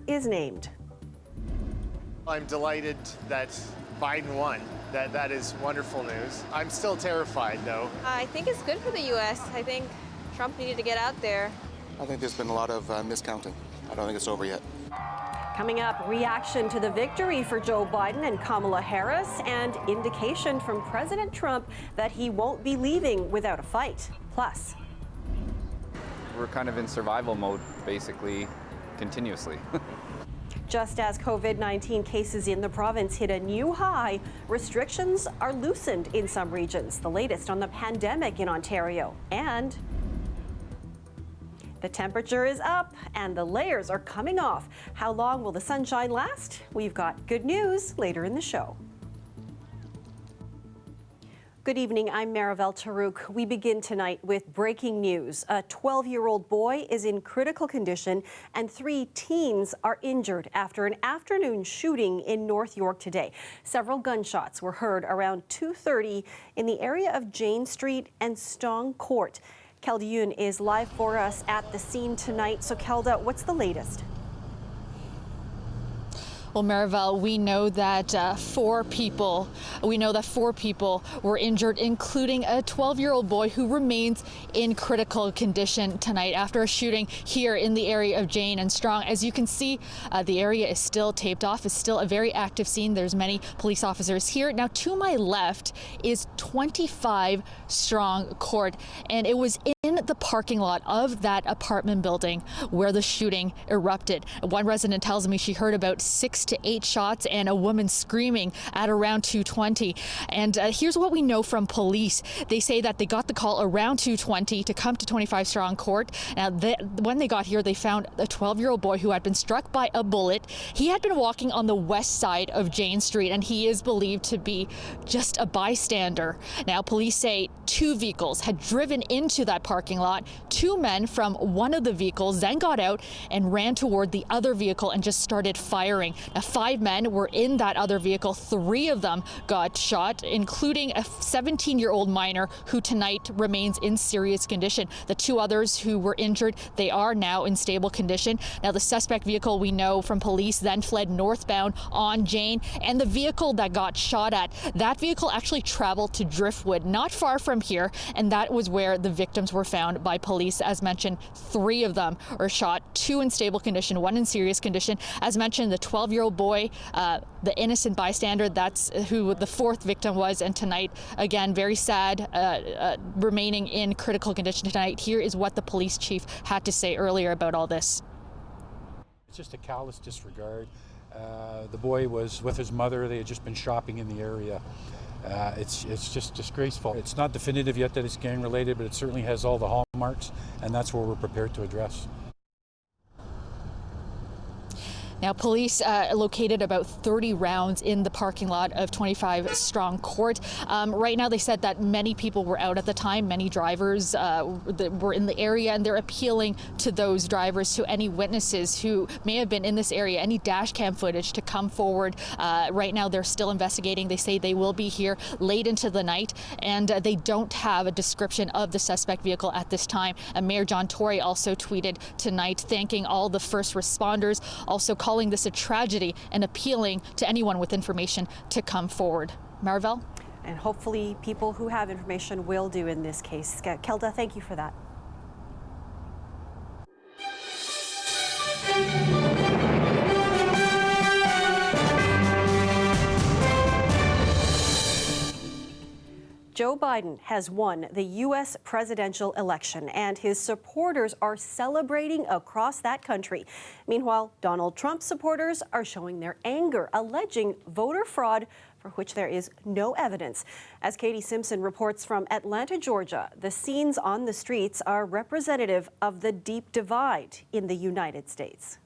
is named. I'm delighted that Biden won. That is wonderful news. I'm still terrified, though. I think it's good for the U.S. I think Trump needed to get out there. I think there's been a lot of miscounting. I don't think it's over yet. Coming up, reaction to the victory for Joe Biden and Kamala Harris, and indication from President Trump that he won't be leaving without a fight. Plus, we're kind of in survival mode, basically, continuously. just as COVID-19 cases in the province hit a new high, restrictions are loosened in some regions. The latest on the pandemic in Ontario. And the temperature is up and the layers are coming off. How long will the sunshine last? We've got good news later in the show. Good evening, I'm Marivel Tarouk. We begin tonight with breaking news. A 12-year-old boy is in critical condition and 3 teens are injured after an afternoon shooting in North York today. Several gunshots were heard around 2:30 in the area of Jane Street and Stong Court. Kelda Yoon is live for us at the scene tonight. So Kelda, what's the latest? Well, Marivel, we know that 4 people were injured, including a 12-year-old boy who remains in critical condition tonight after a shooting here in the area of Jane and Strong. As you can see, the area is still taped off. It's still a very active scene. There's many police officers here. Now, to my left is 25 Strong Court, and it was in the parking lot of that apartment building where the shooting erupted. One resident tells me she heard about 6 to 8 shots and a woman screaming at around 2:20. And here's what we know from police. They say that they got the call around 2:20 to come to 25 Strong Court. Now, when they got here, they found a 12-year-old boy who had been struck by a bullet. He had been walking on the west side of Jane Street, and he is believed to be just a bystander. Now, police say 2 vehicles had driven into that parking lot. 2 men from one of the vehicles then got out and ran toward the other vehicle and just started firing. Now, 5 men were in that other vehicle. 3 of them got shot, including a 17-year-old minor who tonight remains in serious condition. The 2 others who were injured, they are now in stable condition. Now, the suspect vehicle, we know from police, then fled northbound on Jane, and the vehicle that got shot at, that vehicle actually traveled to Driftwood, not far from here, and that was where the victims were found by police. As mentioned, 3 of them were shot, 2 in stable condition, 1 in serious condition. As mentioned, the 12-year-old boy, the innocent bystander, that's who the 4th victim was, and tonight, again, very sad, remaining in critical condition tonight. Here is what the police chief had to say earlier about all this. It's just a callous disregard. The boy was with his mother. They had just been shopping in the area. It's just disgraceful. It's not definitive yet that it's gang related, but it certainly has all the hallmarks, and that's what we're prepared to address. Now, police located about 30 rounds in the parking lot of 25 Strong Court. Right now, they said that many people were out at the time. Many drivers that were in the area, and they're appealing to those drivers, to any witnesses who may have been in this area, any dash cam footage to come forward. Right now, they're still investigating. They say they will be here late into the night, and they don't have a description of the suspect vehicle at this time. Mayor John Tory also tweeted tonight, thanking all the first responders, also calling this a tragedy and appealing to anyone with information to come forward. Marivel? And hopefully people who have information will do in this case. Kelda, thank you for that. Joe Biden has won the U.S. presidential election, and his supporters are celebrating across that country. Meanwhile, Donald Trump supporters are showing their anger, alleging voter fraud for which there is no evidence. As Katie Simpson reports from Atlanta, Georgia, the scenes on the streets are representative of the deep divide in the United States.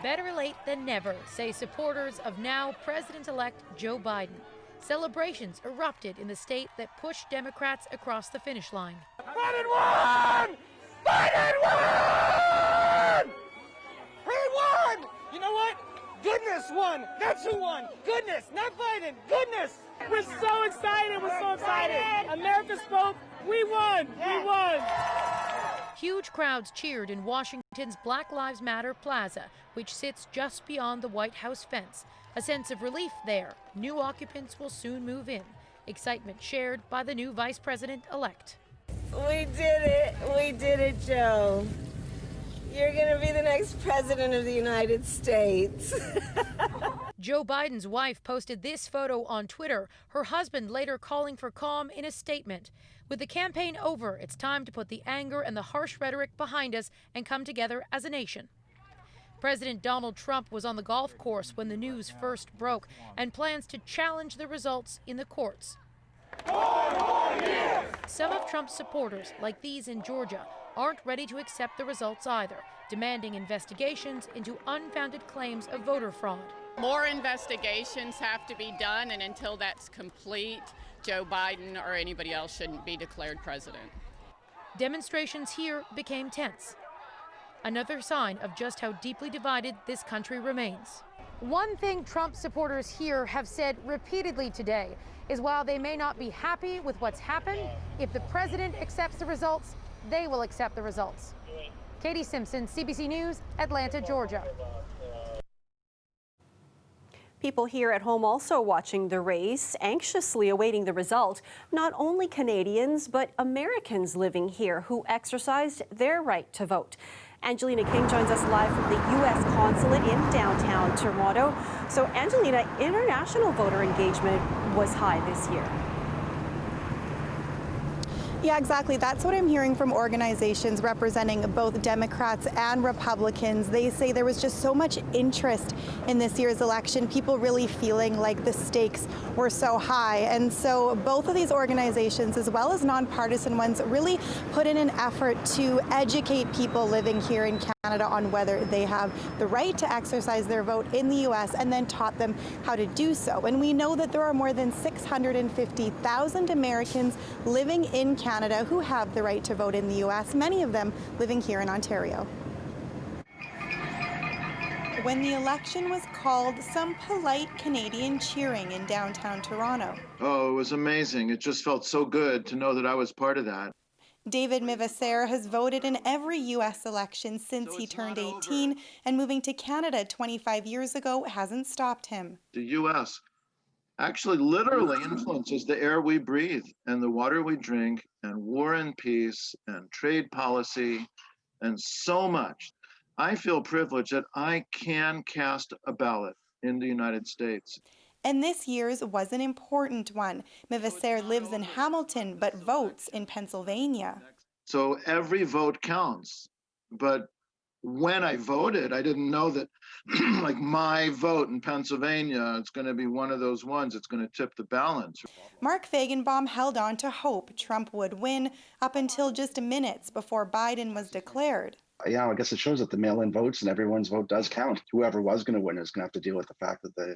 Better late than never, say supporters of now President-elect Joe Biden. Celebrations erupted in the state that pushed Democrats across the finish line. Biden won! Biden won! He won! You know what? Goodness won! That's who won! Goodness, not Biden! Goodness! We're so excited! We're so excited! America spoke! We won! We won! Huge crowds cheered in Washington's Black Lives Matter Plaza, which sits just beyond the White House fence. A sense of relief there. New occupants will soon move in. Excitement shared by the new vice president-elect. We did it. We did it, Joe. You're going to be the next president of the United States. Joe Biden's wife posted this photo on Twitter, her husband later calling for calm in a statement. With the campaign over, it's time to put the anger and the harsh rhetoric behind us and come together as a nation. President Donald Trump was on the golf course when the news first broke and plans to challenge the results in the courts. Some of Trump's supporters, like these in Georgia, aren't ready to accept the results either, demanding investigations into unfounded claims of voter fraud. More investigations have to be done, and until that's complete, Joe Biden or anybody else shouldn't be declared president. Demonstrations here became tense. Another sign of just how deeply divided this country remains. One thing Trump supporters here have said repeatedly today is while they may not be happy with what's happened, if the president accepts the results, they will accept the results. Katie Simpson, CBC News, Atlanta, Georgia. People here at home also watching the race, anxiously awaiting the result. Not only Canadians, but Americans living here who exercised their right to vote. Angelina King joins us live from the U.S. Consulate in downtown Toronto. So, Angelina, international voter engagement was high this year. Yeah, exactly. That's what I'm hearing from organizations representing both Democrats and Republicans. They say there was just so much interest in this year's election, people really feeling like the stakes were so high. And so both of these organizations, as well as nonpartisan ones, really put in an effort to educate people living here in Canada on whether they have the right to exercise their vote in the U.S. and then taught them how to do so. And we know that there are more than 650,000 Americans living in Canada who have the right to vote in the U.S., many of them living here in Ontario. When the election was called, some polite Canadian cheering in downtown Toronto. Oh, it was amazing. It just felt so good to know that I was part of that. David Mivaser has voted in every U.S. election since he turned 18, and moving to Canada 25 years ago hasn't stopped him. The U.S. actually literally influences the air we breathe and the water we drink and war and peace and trade policy and so much. I feel privileged that I can cast a ballot in the United States. And this year's was an important one. Mivaser lives in Hamilton but votes in Pennsylvania. So every vote counts. But when I voted, I didn't know that like my vote in Pennsylvania, it's going to be one of those ones that's going to tip the balance. Mark Feigenbaum held on to hope Trump would win up until just minutes before Biden was declared. Yeah, I guess it shows that the mail-in votes and everyone's vote does count. Whoever was going to win is going to have to deal with the fact that the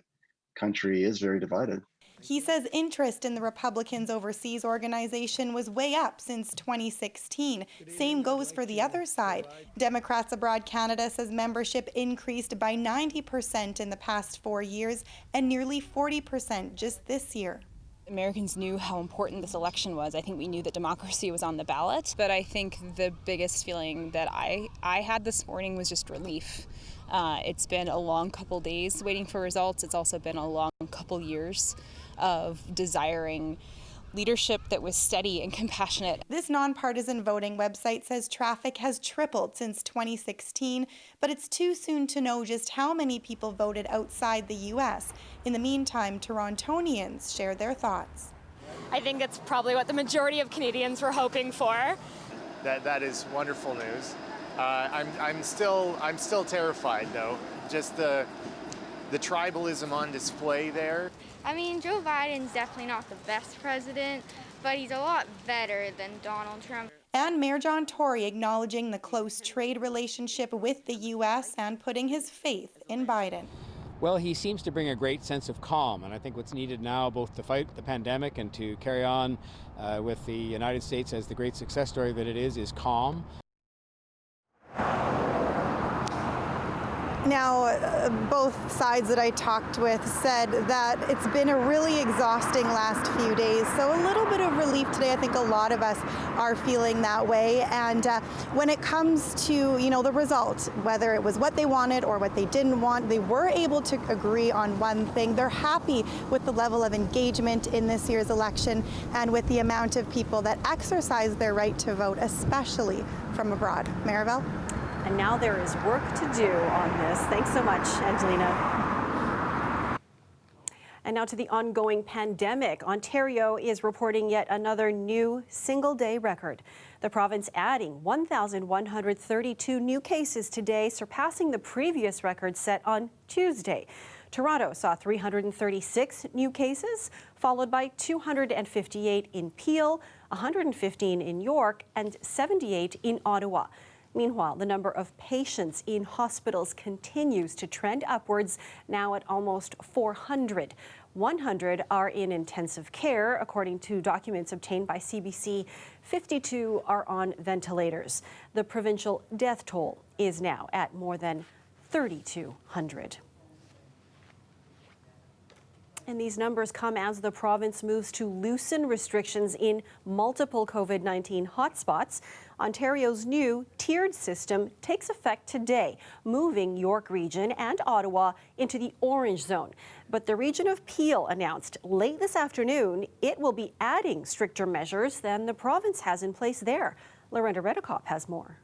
country is very divided. He says interest in the Republicans' overseas organization was way up since 2016. Same goes for the other side. Democrats Abroad Canada says membership increased by 90% in the past 4 years and nearly 40% just this year. Americans knew how important this election was. I think we knew that democracy was on the ballot, but I think the biggest feeling that I had this morning was just relief. It's been a long couple days waiting for results. It's also been a long couple years of desiring leadership that was steady and compassionate. This nonpartisan voting website says traffic has tripled since 2016, but it's too soon to know just how many people voted outside the U.S. In the meantime, Torontonians shared their thoughts. I think that's probably what the majority of Canadians were hoping for. That is wonderful news. I'm still terrified though. Just the tribalism on display there. I mean, Joe Biden's definitely not the best president, but he's a lot better than Donald Trump. And Mayor John Tory acknowledging the close trade relationship with the U.S. and putting his faith in Biden. Well, he seems to bring a great sense of calm, and I think what's needed now, both to fight the pandemic and to carry on with the United States as the great success story that it is calm. Now, both sides that I talked with said that it's been a really exhausting last few days. So a little bit of relief today. I think a lot of us are feeling that way. And when it comes to, the result, whether it was what they wanted or what they didn't want, they were able to agree on one thing. They're happy with the level of engagement in this year's election and with the amount of people that exercise their right to vote, especially from abroad. Maribel? And now there is work to do on this. Thanks so much, Angelina. And now to the ongoing pandemic. Ontario is reporting yet another new single-day record. The province adding 1,132 new cases today, surpassing the previous record set on Tuesday. Toronto saw 336 new cases, followed by 258 in Peel, 115 in York, and 78 in Ottawa. Meanwhile, the number of patients in hospitals continues to trend upwards, now at almost 400. 100 are in intensive care, according to documents obtained by CBC. 52 are on ventilators. The provincial death toll is now at more than 3,200. And these numbers come as the province moves to loosen restrictions in multiple COVID-19 hotspots. Ontario's new tiered system takes effect today, moving York Region and Ottawa into the orange zone. But the region of Peel announced late this afternoon it will be adding stricter measures than the province has in place there. Lorenda Redekop has more.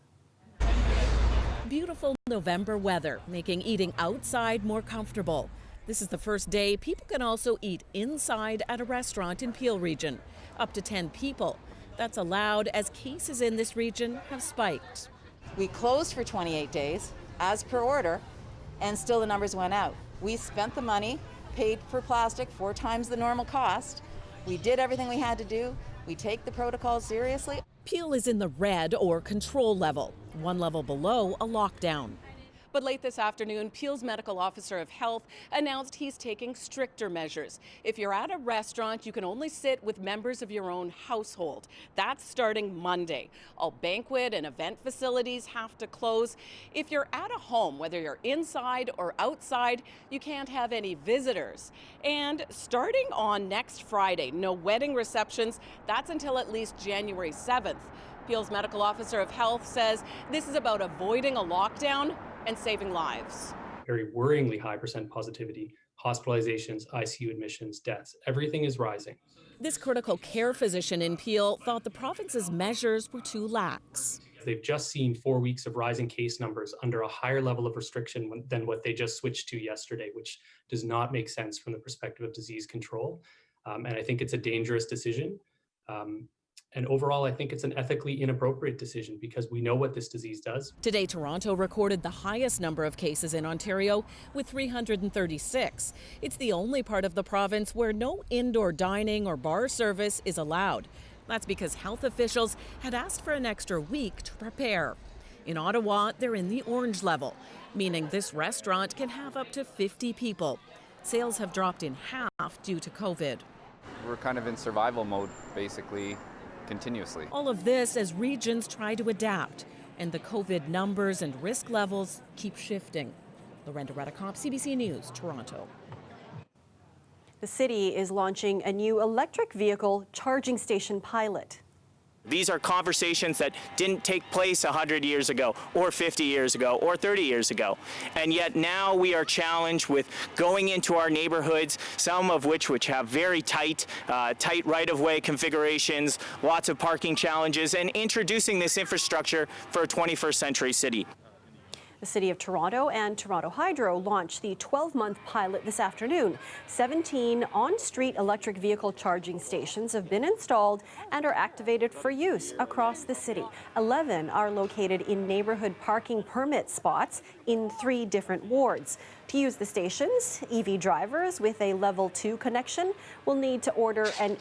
Beautiful November weather, making eating outside more comfortable. This is the first day people can also eat inside at a restaurant in Peel Region. Up to 10 people. That's allowed as cases in this region have spiked. We closed for 28 days as per order, and still the numbers went out. We spent the money, paid for plastic 4 times the normal cost. We did everything we had to do. We take the protocol seriously. Peel is in the red or control level, one level below a lockdown. But late this afternoon, Peel's medical officer of health announced he's taking stricter measures. If you're at a restaurant, you can only sit with members of your own household. That's starting Monday. All banquet and event facilities have to close. If you're at a home, whether you're inside or outside, you can't have any visitors. And starting on next Friday, no wedding receptions. That's until at least January 7th. Peel's medical officer of health says this is about avoiding a lockdown and saving lives. Very worryingly high percent positivity, hospitalizations, ICU admissions, deaths. Everything is rising. This critical care physician in Peel thought the province's measures were too lax. They've just seen 4 weeks of rising case numbers under a higher level of restriction than what they just switched to yesterday, which does not make sense from the perspective of disease control. And I think it's a dangerous decision. And overall, I think it's an ethically inappropriate decision because we know what this disease does. Today, Toronto recorded the highest number of cases in Ontario with 336. It's the only part of the province where no indoor dining or bar service is allowed. That's because health officials had asked for an extra week to prepare. In Ottawa, they're in the orange level, meaning this restaurant can have up to 50 people. Sales have dropped in half due to COVID. We're kind of in survival mode, basically, continuously. All of this as regions try to adapt, and the COVID numbers and risk levels keep shifting. Lorenda Redekop, CBC News, Toronto. The city is launching a new electric vehicle charging station pilot. These are conversations that didn't take place 100 years ago, or 50 years ago, or 30 years ago. And yet now we are challenged with going into our neighborhoods, some of which have very tight right-of-way configurations, lots of parking challenges, and introducing this infrastructure for a 21st century city. The City of Toronto and Toronto Hydro launched the 12-month pilot this afternoon. 17 on-street electric vehicle charging stations have been installed and are activated for use across the city. 11 are located in neighborhood parking permit spots in 3 different wards. To use the stations, EV drivers with a Level 2 connection will need to order an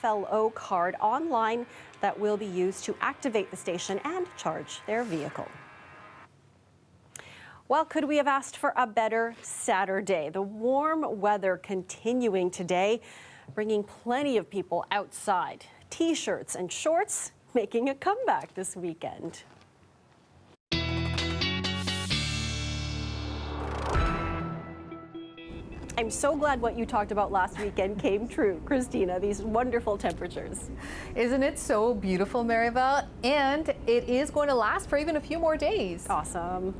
FLO card online that will be used to activate the station and charge their vehicle. Well, could we have asked for a better Saturday? The warm weather continuing today, bringing plenty of people outside. T-shirts and shorts making a comeback this weekend. I'm so glad what you talked about last weekend came true, Christina, these wonderful temperatures. Isn't it so beautiful, Maribel? And it is going to last for even a few more days. Awesome.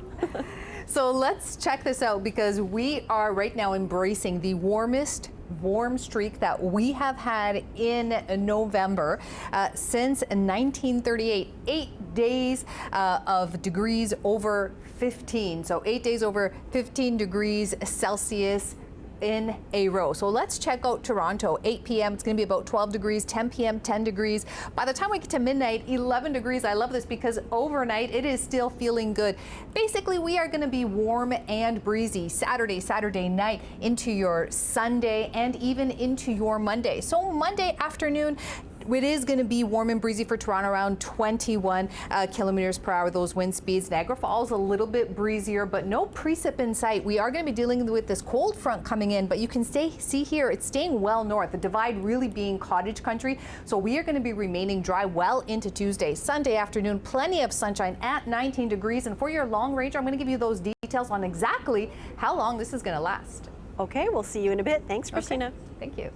So let's check this out, because we are right now embracing the warmest warm streak that we have had in November since 1938. 8 days of degrees over 15. So 8 days over 15 degrees Celsius in a row. So let's check out Toronto. 8 p.m. it's going to be about 12 degrees. 10 p.m. 10 degrees. By the time we get to midnight, 11 degrees. I love this because overnight it is still feeling good. Basically, we are going to be warm and breezy Saturday night into your Sunday and even into your Monday. So Monday afternoon, it is going to be warm and breezy for Toronto, around 21 kilometers per hour, those wind speeds. Niagara Falls a little bit breezier, but no precip in sight. We are going to be dealing with this cold front coming in, but you can see here, it's staying well north, the divide really being cottage country. So we are going to be remaining dry well into Tuesday. Sunday afternoon, plenty of sunshine at 19 degrees. And for your long range, I'm going to give you those details on exactly how long this is going to last. Okay, we'll see you in a bit. Thanks, Christina. Okay. Thank you.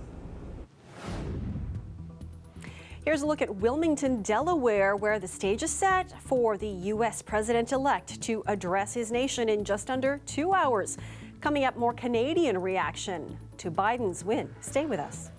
Here's a look at Wilmington, Delaware, where the stage is set for the U.S. president-elect to address his nation in just under 2 hours. Coming up, more Canadian reaction to Biden's win. Stay with us.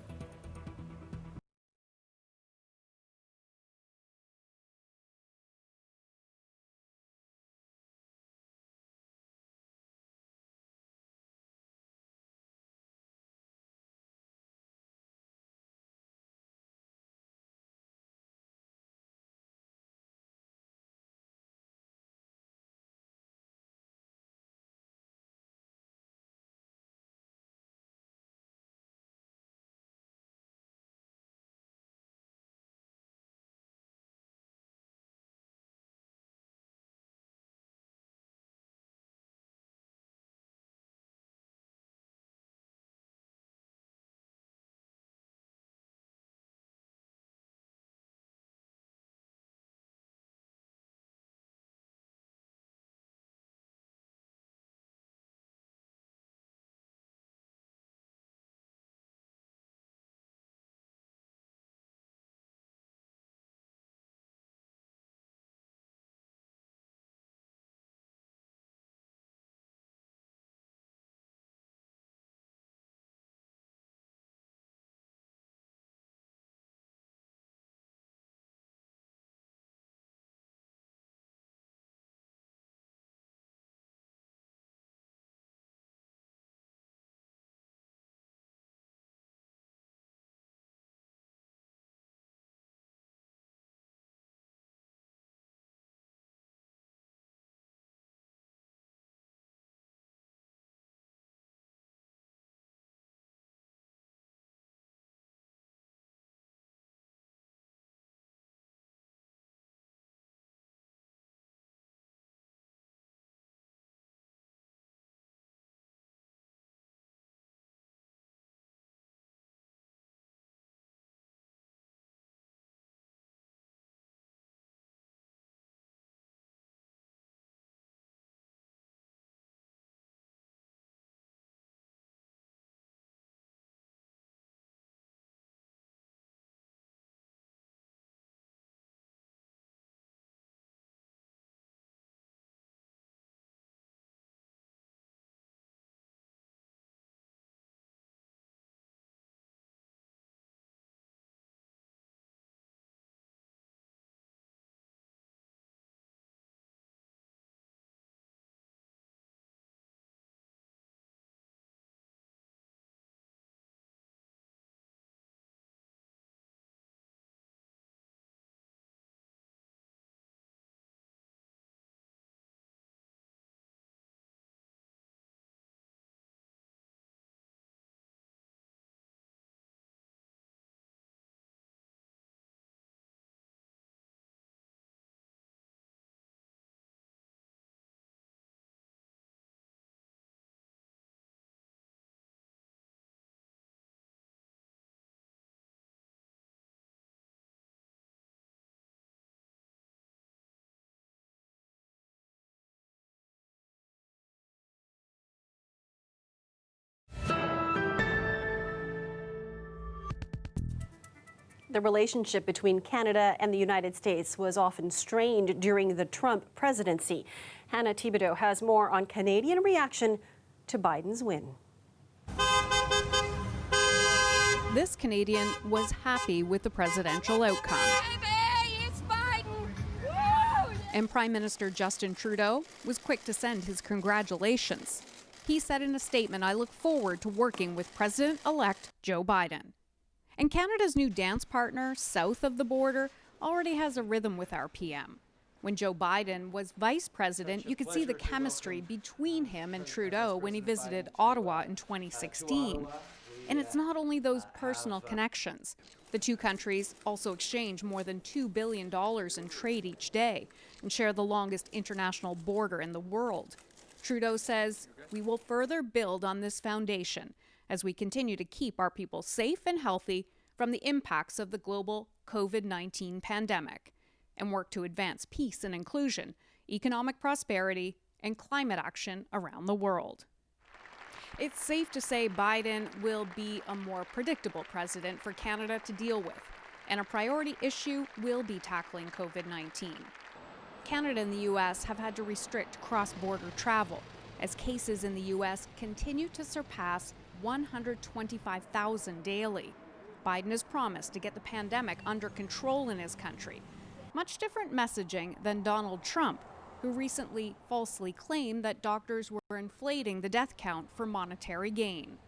The relationship between Canada and the United States was often strained during the Trump presidency. Hannah Thibodeau has more on Canadian reaction to Biden's win. This Canadian was happy with the presidential outcome. And Prime Minister Justin Trudeau was quick to send his congratulations. He said in a statement, "I look forward to working with President-elect Joe Biden." And Canada's new dance partner, south of the border, already has a rhythm with our PM. When Joe Biden was vice president, you could see the chemistry between him and Trudeau when he visited Ottawa in 2016. And it's not only those personal connections. The two countries also exchange more than $2 billion in trade each day and share the longest international border in the world. Trudeau says, "We will further build on this foundation as we continue to keep our people safe and healthy from the impacts of the global COVID-19 pandemic and work to advance peace and inclusion, economic prosperity, and climate action around the world." It's safe to say Biden will be a more predictable president for Canada to deal with, and a priority issue will be tackling COVID-19. Canada and the U.S. have had to restrict cross-border travel as cases in the U.S. continue to surpass 125,000 daily. Biden has promised to get the pandemic under control in his country. Much different messaging than Donald Trump, who recently falsely claimed that doctors were inflating the death count for monetary gain.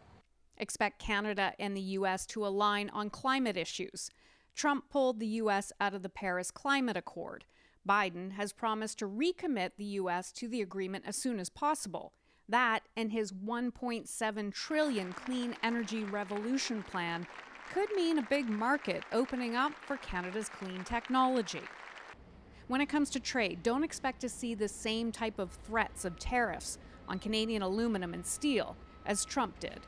Expect Canada and the U.S. to align on climate issues. Trump pulled the U.S. out of the Paris Climate Accord. Biden has promised to recommit the U.S. to the agreement as soon as possible. That and his $1.7 trillion clean energy revolution plan could mean a big market opening up for Canada's clean technology. When it comes to trade, don't expect to see the same type of threats of tariffs on Canadian aluminum and steel as Trump did.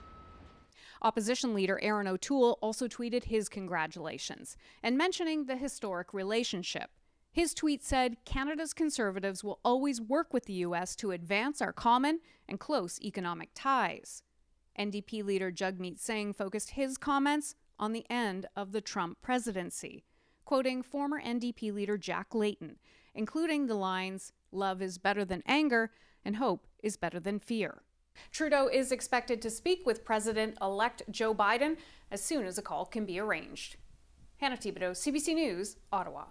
Opposition leader Aaron O'Toole also tweeted his congratulations and mentioning the historic relationship. His tweet said, "Canada's Conservatives will always work with the U.S. to advance our common and close economic ties." NDP leader Jagmeet Singh focused his comments on the end of the Trump presidency, quoting former NDP leader Jack Layton, including the lines, "Love is better than anger, and hope is better than fear." Trudeau is expected to speak with President-elect Joe Biden as soon as a call can be arranged. Hannah Thibodeau, CBC News, Ottawa.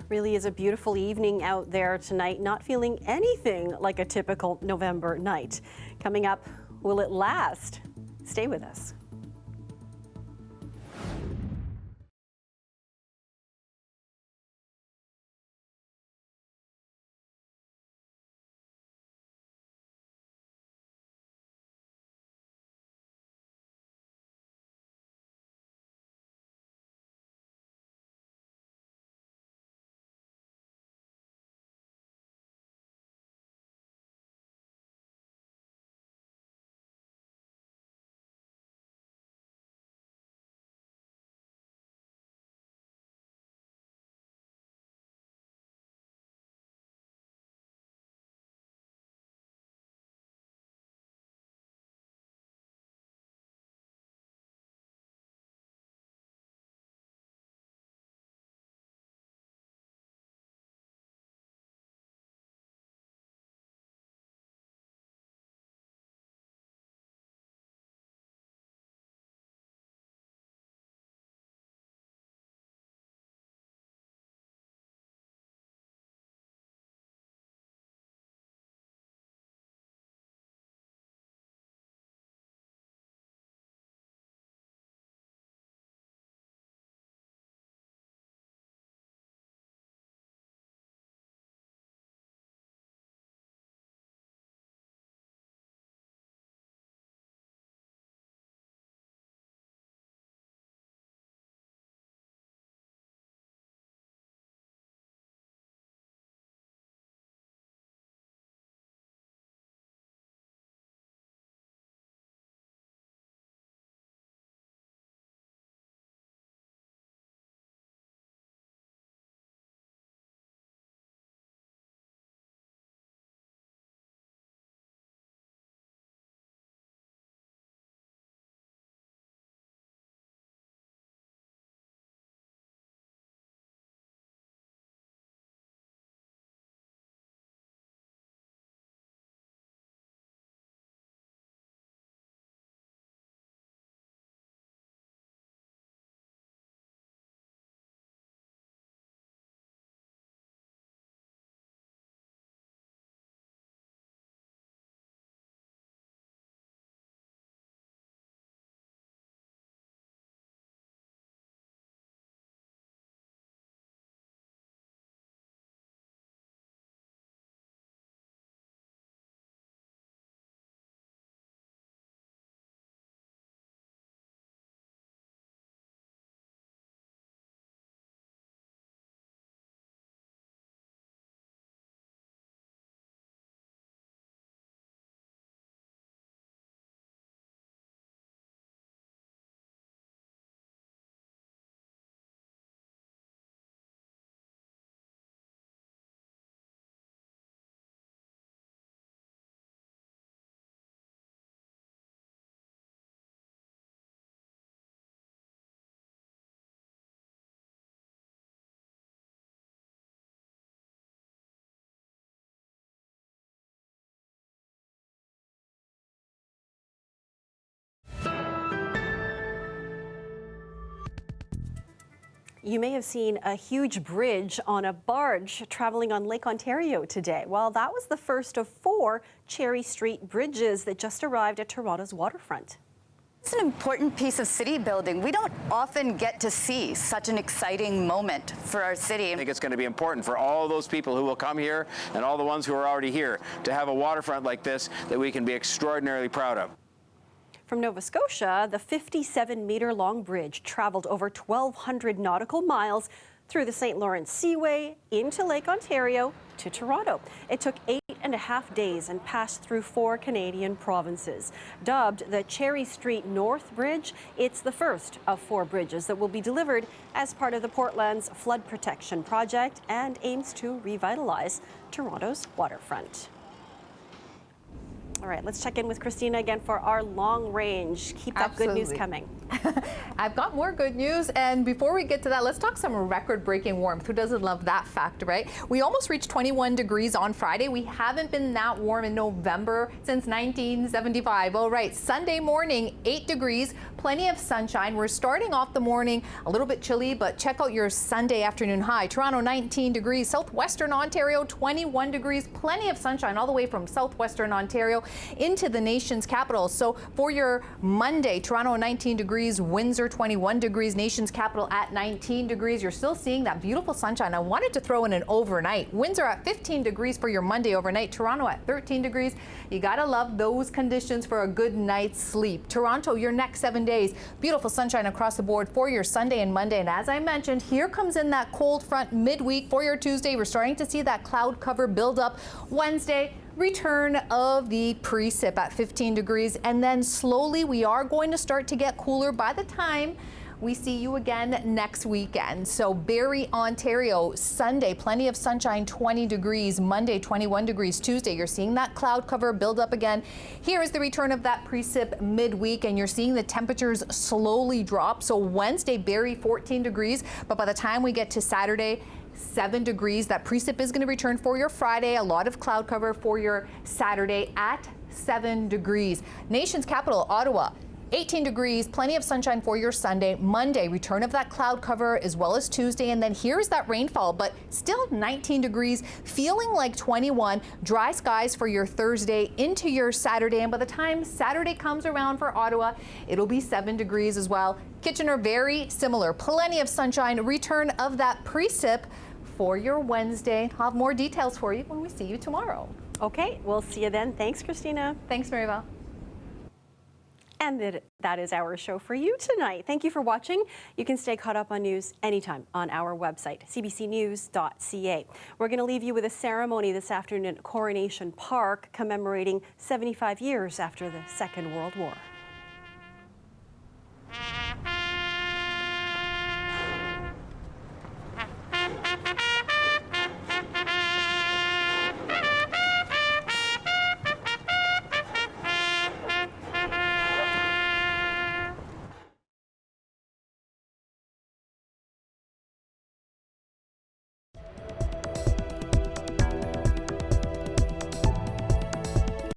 Really is a beautiful evening out there tonight, not feeling anything like a typical November night. Coming up, will it last? Stay with us. You may have seen a huge bridge on a barge traveling on Lake Ontario today. Well, that was the first of 4 Cherry Street bridges that just arrived at Toronto's waterfront. It's an important piece of city building. We don't often get to see such an exciting moment for our city. I think it's going to be important for all those people who will come here and all the ones who are already here to have a waterfront like this that we can be extraordinarily proud of. From Nova Scotia, the 57-meter-long bridge traveled over 1,200 nautical miles through the St. Lawrence Seaway into Lake Ontario to Toronto. It took 8.5 days and passed through 4 Canadian provinces. Dubbed the Cherry Street North Bridge, it's the first of 4 bridges that will be delivered as part of the Portland's flood protection project and aims to revitalize Toronto's waterfront. All right, let's check in with Christina again for our long range. Keep that good news coming. I've got more good news, and before we get to that, let's talk some record-breaking warmth. Who doesn't love that fact, right? We almost reached 21 degrees on Friday. We haven't been that warm in November since 1975. All right, Sunday morning, 8 degrees, plenty of sunshine. We're starting off the morning a little bit chilly, but check out your Sunday afternoon high. Toronto, 19 degrees. Southwestern Ontario, 21 degrees. Plenty of sunshine all the way from southwestern Ontario into the nation's capital. So for your Monday, Toronto, 19 degrees. Windsor 21 degrees, nation's capital at 19 degrees. You're still seeing that beautiful sunshine. I wanted to throw in an overnight. Windsor at 15 degrees for your Monday overnight. Toronto at 13 degrees. You gotta love those conditions for a good night's sleep. Toronto, your next 7 days. Beautiful sunshine across the board for your Sunday and Monday. And as I mentioned, here comes in that cold front midweek for your Tuesday. We're starting to see that cloud cover build up. Wednesday, return of the precip at 15 degrees, and then slowly we are going to start to get cooler by the time we see you again next weekend. So Barrie, Ontario, Sunday, plenty of sunshine, 20 degrees. Monday, 21 degrees. Tuesday, you're seeing that cloud cover build up again. Here is the return of that precip midweek, and you're seeing the temperatures slowly drop. So Wednesday, Barrie, 14 degrees, but by the time we get to Saturday, 7 degrees. That precip is going to return for your Friday. A lot of cloud cover for your Saturday at 7 degrees. Nation's capital, Ottawa, 18 degrees. Plenty of sunshine for your Sunday. Monday, return of that cloud cover as well as Tuesday. And then here's that rainfall, but still 19 degrees, feeling like 21. Dry skies for your Thursday into your Saturday. And by the time Saturday comes around for Ottawa, it'll be 7 degrees as well. Kitchener, very similar. Plenty of sunshine. Return of that precip for your Wednesday. I'll have more details for you when we see you tomorrow. Okay, we'll see you then. Thanks, Christina. Thanks, Maribel. And that is our show for you tonight. Thank you for watching. You can stay caught up on news anytime on our website, cbcnews.ca. We're going to leave you with a ceremony this afternoon at Coronation Park commemorating 75 years after the Second World War.